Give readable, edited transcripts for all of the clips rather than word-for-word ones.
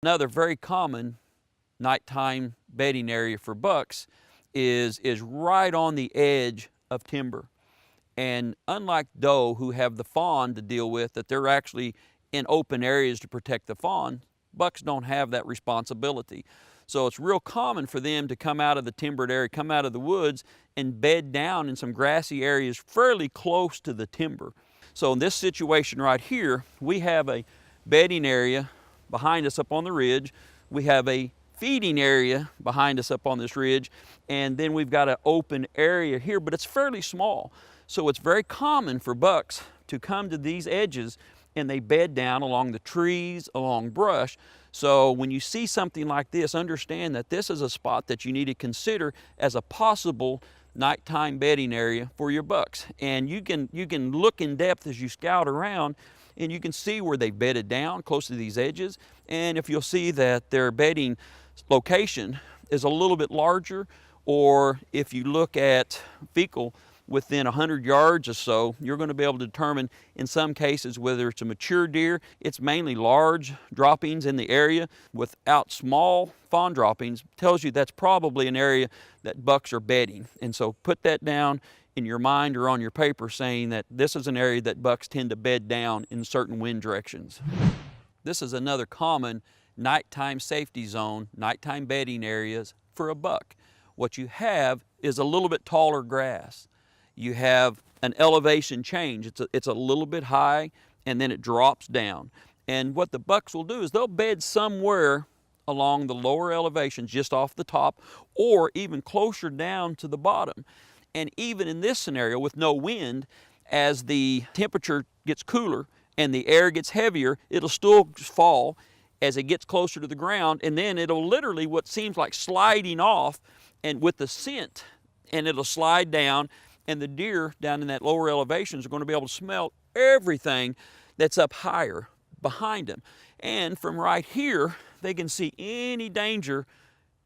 Another very common nighttime bedding area for bucks is right on the edge of timber. And unlike doe, who have the fawn to deal with, that they're actually in open areas to protect the fawn, bucks don't have that responsibility. So it's real common for them to come out of the timbered area, come out of the woods, and bed down in some grassy areas fairly close to the timber. So in this situation right here, we have a bedding area behind us up on the ridge. We have a feeding area behind us up on this ridge, and then we've got an open area here, but it's fairly small. So it's very common for bucks to come to these edges and they bed down along the trees, along brush. So when you see something like this, understand that this is a spot that you need to consider as a possible nighttime bedding area for your bucks. And you can look in depth as you scout around, and you can see where they've bedded down close to these edges. And if you'll see that their bedding location is a little bit larger, or if you look at fecal within 100 yards or so, you're going to be able to determine in some cases whether it's a mature deer. It's mainly large droppings in the area without small fawn droppings. Tells you that's probably an area that bucks are bedding. And so put that down in your mind or on your paper, saying that this is an area that bucks tend to bed down in certain wind directions. This is another common nighttime safety zone, nighttime bedding areas for a buck. What you have is a little bit taller grass. You have an elevation change. It's a little bit high, and then it drops down. And what the bucks will do is they'll bed somewhere along the lower elevations, just off the top, or even closer down to the bottom. And even in this scenario with no wind, as the temperature gets cooler and the air gets heavier, it'll still fall as it gets closer to the ground, and then it'll literally what seems like sliding off, and with the scent, and it'll slide down, and the deer down in that lower elevations are going to be able to smell everything that's up higher behind them. And from right here, they can see any danger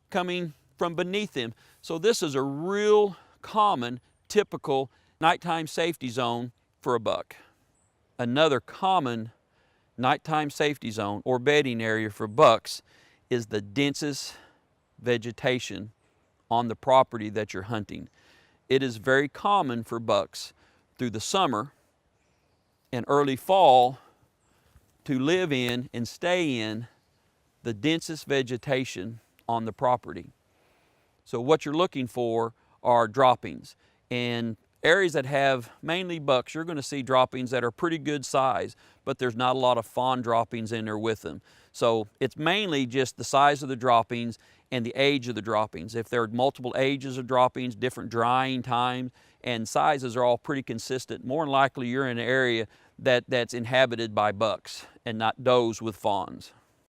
coming from beneath them. So this is a real common, typical nighttime safety zone for a buck. Another common nighttime safety zone or bedding area for bucks is the densest vegetation on the property that you're hunting. It is very common for bucks through the summer and early fall to live in and stay in the densest vegetation on the property. So what you're looking for are droppings. And areas that have mainly bucks, you're going to see droppings that are pretty good size, but there's not a lot of fawn droppings in there with them. So it's mainly just the size of the droppings and the age of the droppings. If there are multiple ages of droppings, different drying times, and sizes are all pretty consistent, more than likely you're in an area that's inhabited by bucks and not does with fawns.